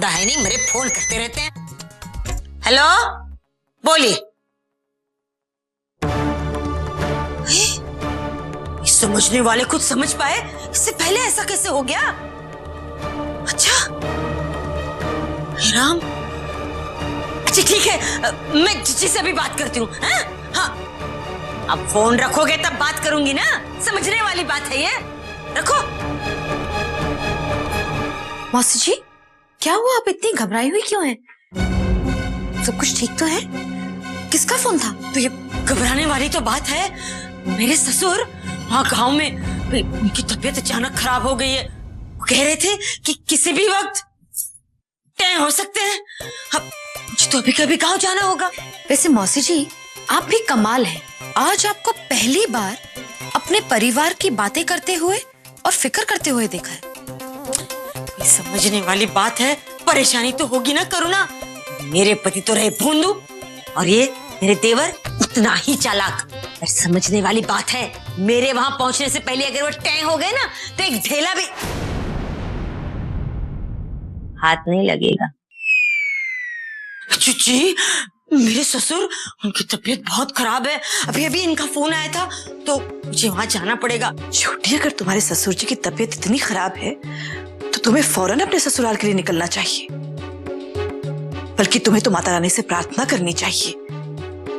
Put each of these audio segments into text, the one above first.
धंधा है नहीं, मेरे फोन करते रहते हैं। हेलो, बोलिए। समझने वाले कुछ समझ पाए, इससे पहले ऐसा कैसे हो गया? अच्छा राम, अच्छा ठीक है, मैं जीजी से भी बात करती हूँ। हाँ, अब फोन रखोगे तब बात करूंगी ना, समझने वाली बात है ये, रखो। मौसी जी, क्या हुआ? आप इतनी घबराई हुई क्यों हैं? सब कुछ ठीक तो है? किसका फोन था? तो ये घबराने वाली तो बात है, मेरे ससुर वहाँ गांव में, उनकी तबीयत अचानक खराब हो गई है। वो कह रहे थे कि किसी भी वक्त तय हो सकते हैं। अब मुझे तो अभी कभी गांव जाना होगा। वैसे मौसी जी, आप भी कमाल हैं। आज आपको पहली बार अपने परिवार की बातें करते हुए और फिक्र करते हुए देखा है। ये समझने वाली बात है, परेशानी तो होगी ना करुणा। मेरे पति तो रहे भोंदू और ये मेरे देवर उतना ही चालाक। पर समझने वाली बात है, मेरे वहां पहुंचने से पहले अगर वो तय हो गए ना, तो एक ढेला भी हाथ नहीं लगेगा। जी, मेरे ससुर, उनकी तबीयत बहुत खराब है। अभी अभी इनका फोन आया था, तो मुझे वहां जाना पड़ेगा। छोटी, अगर तुम्हारे ससुर जी की तबीयत इतनी खराब है तो तुम्हें फौरन अपने ससुराल के लिए निकलना चाहिए। बल्कि तुम्हें तो माता रानी से प्रार्थना करनी चाहिए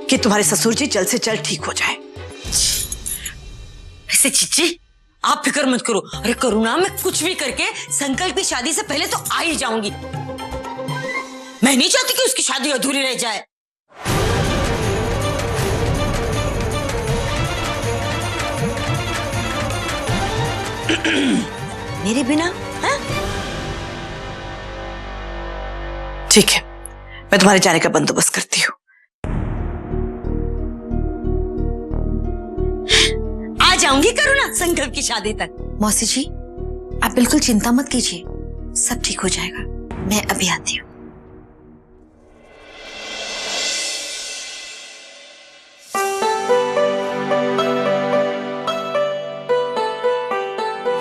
कि तुम्हारे ससुर जी जल्द से जल्द ठीक हो जाए। ऐसे जीजी, आप फिक्र मत करो। अरे करुणा, मैं कुछ भी करके संकल्प की शादी से पहले तो आ ही जाऊंगी। मैं नहीं चाहती कि उसकी शादी अधूरी रह जाए। मेरे बिना? हाँ? ठीक है, मैं तुम्हारे जाने का बंदोबस्त करती हूँ। आ जाऊंगी करुणा संकल्प की शादी तक। मौसी जी, आप बिल्कुल चिंता मत कीजिए, सब ठीक हो जाएगा। मैं अभी आती हूँ।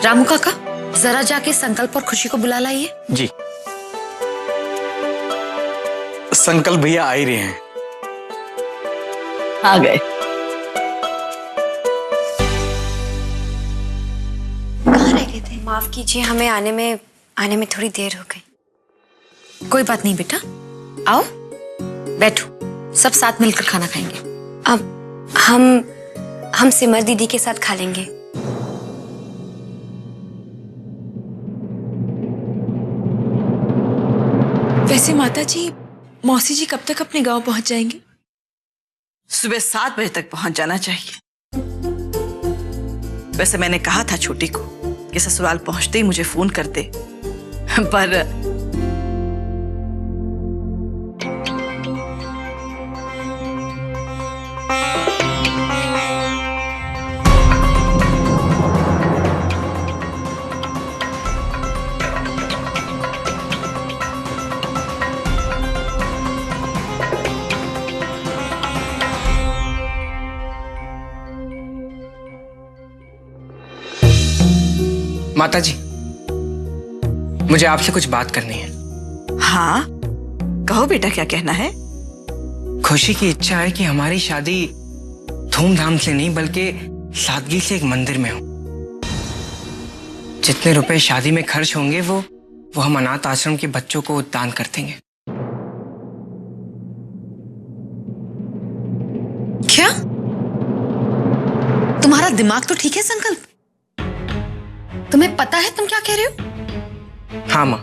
रामू काका, जरा जाके संकल्प और खुशी को बुला लाइए। जी। संकल्प भैया आ ही रहे हैं। आ गए। कहाँ रह गए थे? माफ कीजिए, हमें आने में थोड़ी देर हो गई। कोई बात नहीं बेटा, आओ बैठो, सब साथ मिलकर खाना खाएंगे। अब हम सिमर दीदी के साथ खा लेंगे। वैसे माता जी, मौसी जी कब तक अपने गांव पहुंच जाएंगे? सुबह 7 बजे तक पहुंच जाना चाहिए। वैसे मैंने कहा था छोटी को कि ससुराल पहुंचते ही मुझे फोन कर दे, पर माता जी, मुझे आपसे कुछ बात करनी है। हाँ, कहो बेटा, क्या कहना है? खुशी की इच्छा है कि हमारी शादी धूमधाम से नहीं बल्कि सादगी से एक मंदिर में हो। जितने रुपए शादी में खर्च होंगे वो हम अनाथ आश्रम के बच्चों को दान कर देंगे। क्या? तुम्हारा दिमाग तो ठीक है संकल्प? तुम्हें पता है तुम क्या कह रहे हो? हाँ माँ,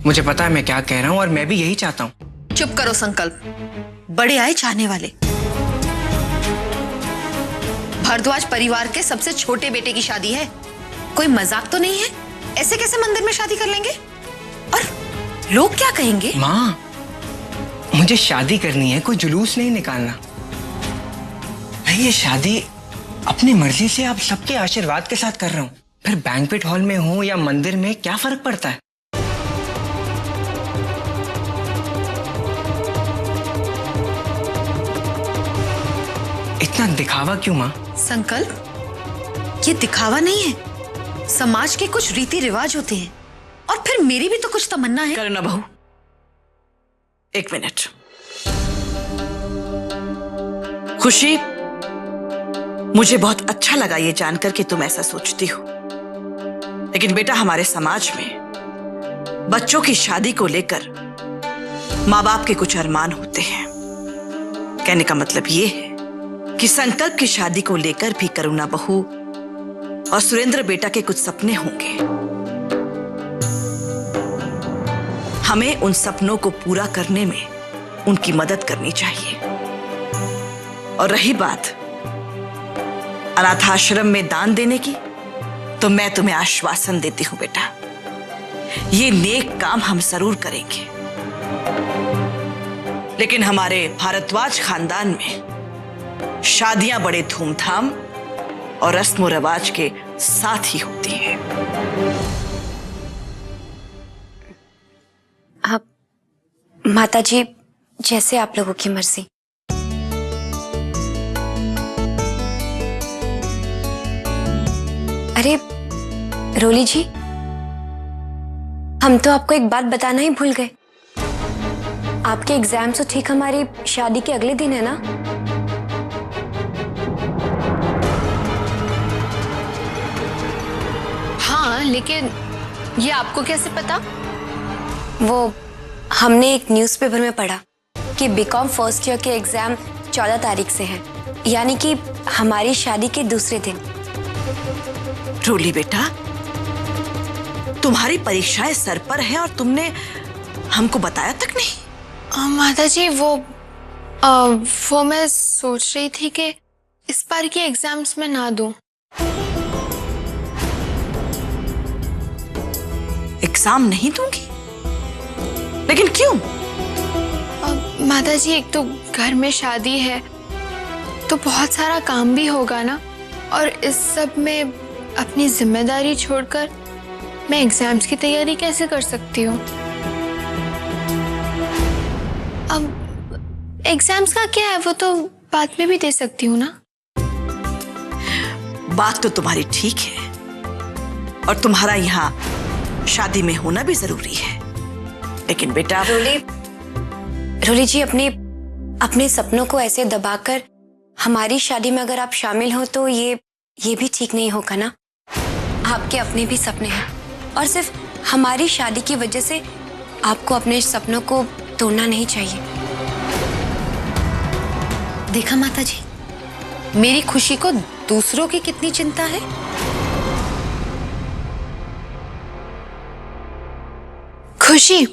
मुझे पता है मैं क्या कह रहा हूँ और मैं भी यही चाहता हूँ। चुप करो संकल्प, बड़े आए चाहने वाले। भारद्वाज परिवार के सबसे छोटे बेटे की शादी है, कोई मजाक तो नहीं है। ऐसे कैसे मंदिर में शादी कर लेंगे? और लोग क्या कहेंगे? माँ, मुझे शादी करनी है, कोई जुलूस नहीं निकालना। मैं ये शादी अपनी मर्जी से आप सबके आशीर्वाद के साथ कर रहा हूँ। फिर बैंक्वेट हॉल में हो या मंदिर में क्या फर्क पड़ता है? इतना दिखावा क्यों माँ? संकल्प, ये दिखावा नहीं है। समाज के कुछ रीति रिवाज होते हैं और फिर आखिर मेरी भी तो कुछ तमन्ना है। करुणा बहू, एक मिनट। खुशी, मुझे बहुत अच्छा लगा ये जानकर कि तुम ऐसा सोचती हो, लेकिन बेटा हमारे समाज में बच्चों की शादी को लेकर माँ बाप के कुछ अरमान होते हैं। कहने का मतलब ये है कि संकल्प की शादी को लेकर भी करुणा बहू और सुरेंद्र बेटा के कुछ सपने होंगे। हमें उन सपनों को पूरा करने में उनकी मदद करनी चाहिए। और रही बात अनाथाश्रम में दान देने की, तो मैं तुम्हें आश्वासन देती हूं बेटा, ये नेक काम हम जरूर करेंगे। लेकिन हमारे भारद्वाज खानदान में शादियां बड़े धूमधाम और रस्म रिवाज के साथ ही होती हैं। आप माता जी, जैसे आप लोगों की मर्जी। अरे रोली जी, हम तो आपको एक बात बताना ही भूल गए। आपके एग्जाम तो ठीक हमारी शादी के अगले दिन है ना? हाँ, लेकिन ये आपको कैसे पता? वो हमने एक न्यूज़पेपर में पढ़ा कि बीकॉम फर्स्ट ईयर के एग्जाम 14 तारीख से है, यानी कि हमारी शादी के दूसरे दिन। रोली बेटा, तुम्हारी परीक्षाएं सर पर है और तुमने हमको बताया तक नहीं। माता जी, वो मैं सोच रही थी कि इस बार के एग्जाम्स में ना दूं। एग्जाम नहीं दूंगी? लेकिन क्यों? माता जी, एक तो घर में शादी है तो बहुत सारा काम भी होगा ना, और इस सब में अपनी जिम्मेदारी छोड़कर मैं एग्जाम्स की तैयारी कैसे कर सकती हूँ? अब एग्जाम्स का क्या है, वो तो बाद में भी दे सकती हूँ ना। बात तो तुम्हारी ठीक है, और तुम्हारा यहाँ शादी में होना भी जरूरी है, लेकिन बेटा रोली जी, अपने सपनों को ऐसे दबाकर हमारी शादी में अगर आप शामिल हो तो ये भी ठीक नहीं होगा ना। आपके अपने भी सपने हैं, और सिर्फ हमारी शादी की वजह से आपको अपने सपनों को तोड़ना नहीं चाहिए। देखा माता जी, मेरी खुशी को दूसरों की कितनी चिंता है। खुशी,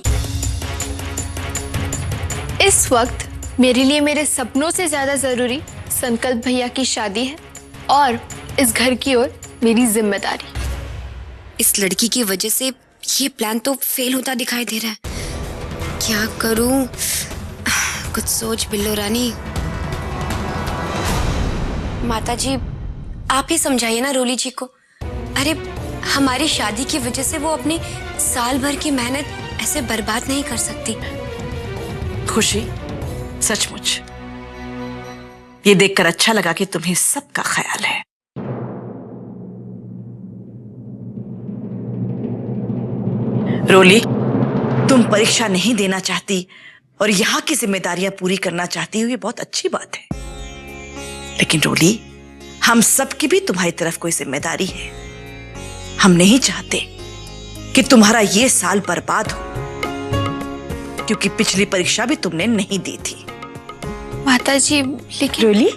इस वक्त मेरे लिए मेरे सपनों से ज्यादा जरूरी संकल्प भैया की शादी है और इस घर की ओर मेरी जिम्मेदारी। इस लड़की की वजह से ये प्लान तो फेल होता दिखाई दे रहा है। क्या करूं? कुछ सोच बिल्लो रानी। माता जी, आप ही समझाइए ना रोली जी को। अरे हमारी शादी की वजह से वो अपनी साल भर की मेहनत ऐसे बर्बाद नहीं कर सकती। खुशी, सचमुच ये देखकर अच्छा लगा कि तुम्हें सबका ख्याल है। रोली, तुम परीक्षा नहीं देना चाहती और यहाँ की जिम्मेदारियां पूरी करना चाहती हो, ये बहुत अच्छी बात है। लेकिन रोली, हम सबकी भी तुम्हारी तरफ कोई जिम्मेदारी है। हम नहीं चाहते कि तुम्हारा ये साल बर्बाद हो, क्योंकि पिछली परीक्षा भी तुमने नहीं दी थी। माता जी, लेकिन रोली,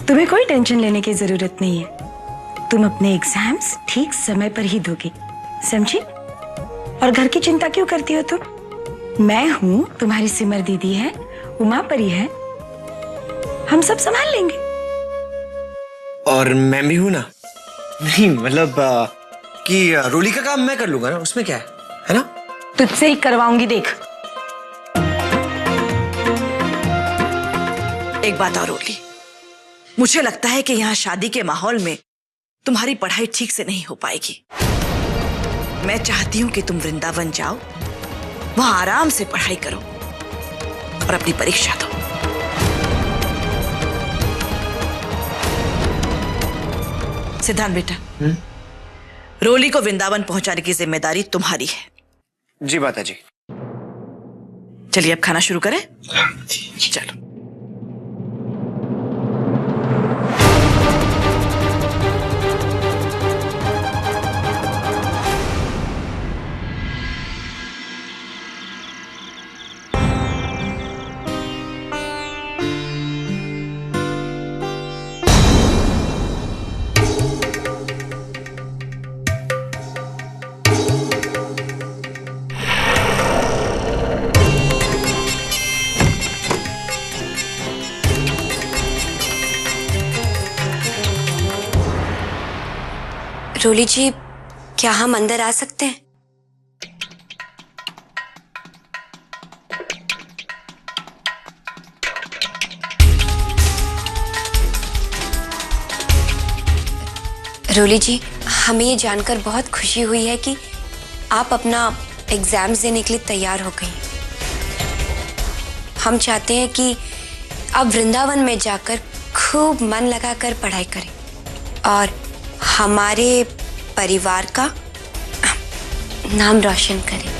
तुम्हें कोई टेंशन लेने की जरूरत नहीं है। तुम अपने एग्जाम्स ठीक समय पर ही दोगे, समझी? और घर की चिंता क्यों करती हो तुम? मैं हूँ, तुम्हारी सिमर दीदी है, उमा परी है, हम सब संभाल लेंगे। और मैं भी हूं ना। नहीं मतलब कि रोली का काम मैं कर लूंगा ना, उसमें क्या है ना? तुझसे ही करवाऊंगी, देख। एक बात और रोली, मुझे लगता है कि यहाँ शादी के माहौल में तुम्हारी पढ़ाई ठीक से नहीं हो पाएगी। मैं चाहती हूँ कि तुम वृंदावन जाओ, वहां आराम से पढ़ाई करो और अपनी परीक्षा दो। सिद्धांत बेटा, रोली को वृंदावन पहुंचाने की जिम्मेदारी तुम्हारी है। जी माताजी। चलिए अब खाना शुरू करें। चलो। रोली जी, क्या हम अंदर आ सकते हैं? रोली जी, हमें ये जानकर बहुत खुशी हुई है कि आप अपना एग्जाम्स देने के लिए तैयार हो गई। हम चाहते हैं कि आप वृंदावन में जाकर खूब मन लगाकर पढ़ाई करें और हमारे परिवार का नाम रोशन करें।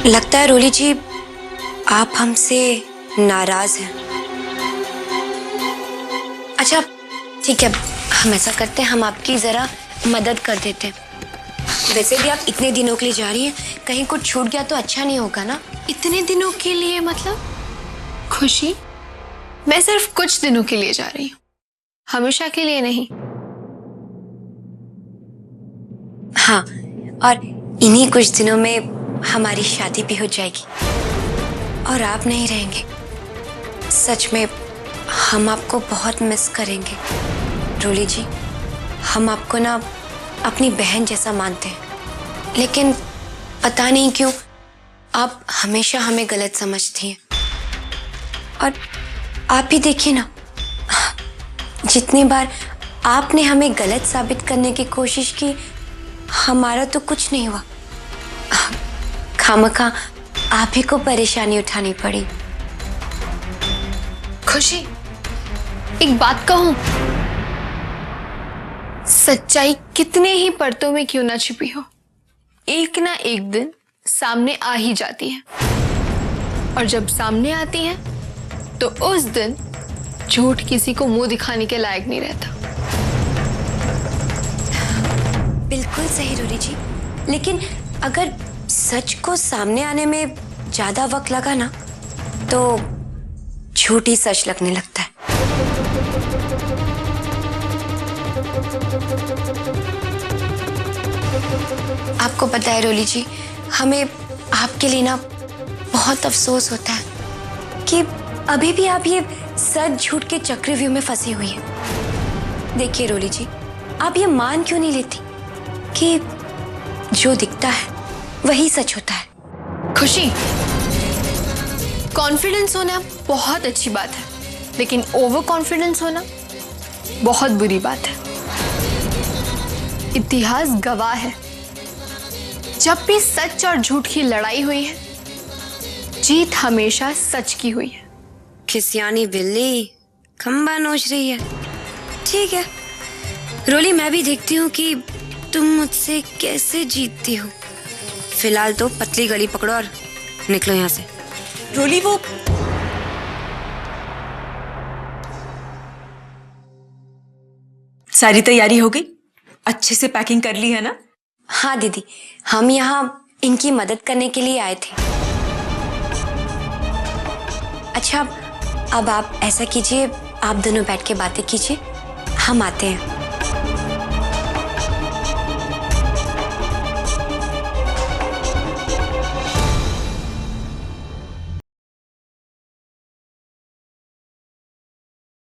लगता है रोली जी आप हमसे नाराज हैं। अच्छा ठीक है, हम ऐसा करते हैं, हम आपकी जरा मदद कर देते हैं। वैसे भी आप इतने दिनों के लिए जा रही हैं, कहीं कुछ छूट गया तो अच्छा नहीं होगा ना। इतने दिनों के लिए मतलब? खुशी, मैं सिर्फ कुछ दिनों के लिए जा रही हूँ, हमेशा के लिए नहीं। हाँ, और इन्हीं कुछ दिनों में हमारी शादी भी हो जाएगी और आप नहीं रहेंगे। सच में हम आपको बहुत मिस करेंगे रोली जी। हम आपको ना अपनी बहन जैसा मानते हैं, लेकिन पता नहीं क्यों आप हमेशा हमें गलत समझती हैं। और आप ही देखिए ना, जितनी बार आपने हमें गलत साबित करने की कोशिश की, हमारा तो कुछ नहीं हुआ। खामखा आप ही को परेशानी उठानी पड़ी। खुशी, एक बात कहूं, सच्चाई कितने ही परतों में क्यों ना छिपी हो, एक ना एक दिन सामने आ ही जाती है। और जब सामने आती है तो उस दिन झूठ किसी को मुंह दिखाने के लायक नहीं रहता। बिल्कुल सही रोली जी, लेकिन अगर सच को सामने आने में ज्यादा वक्त लगा ना तो झूठ ही सच लगने लगता है। आपको पता है रोली जी, हमें आपके लिए ना बहुत अफसोस होता है कि अभी भी आप ये सच झूठ के चक्रव्यूह में फंसी हुई है। देखिए रोली जी, आप ये मान क्यों नहीं लेती कि जो दिखता है वही सच होता है। खुशी, कॉन्फिडेंस होना बहुत अच्छी बात है, लेकिन ओवर कॉन्फिडेंस होना बहुत बुरी बात है। इतिहास गवाह है, जब भी सच और झूठ की लड़ाई हुई है, जीत हमेशा सच की हुई है। खिसियानी बिल्ली खंबा नोच रही है। ठीक है रोली, मैं भी देखती हूँ कि तुम मुझसे कैसे जीतती हो। फिलहाल तो पतली गली पकड़ो और निकलो यहाँ से। रोली, वो सारी तैयारी हो गई? अच्छे से पैकिंग कर ली है ना? हाँ दीदी, हम यहाँ इनकी मदद करने के लिए आए थे। अच्छा अब आप ऐसा कीजिए, आप दोनों बैठ के बातें कीजिए, हम आते हैं।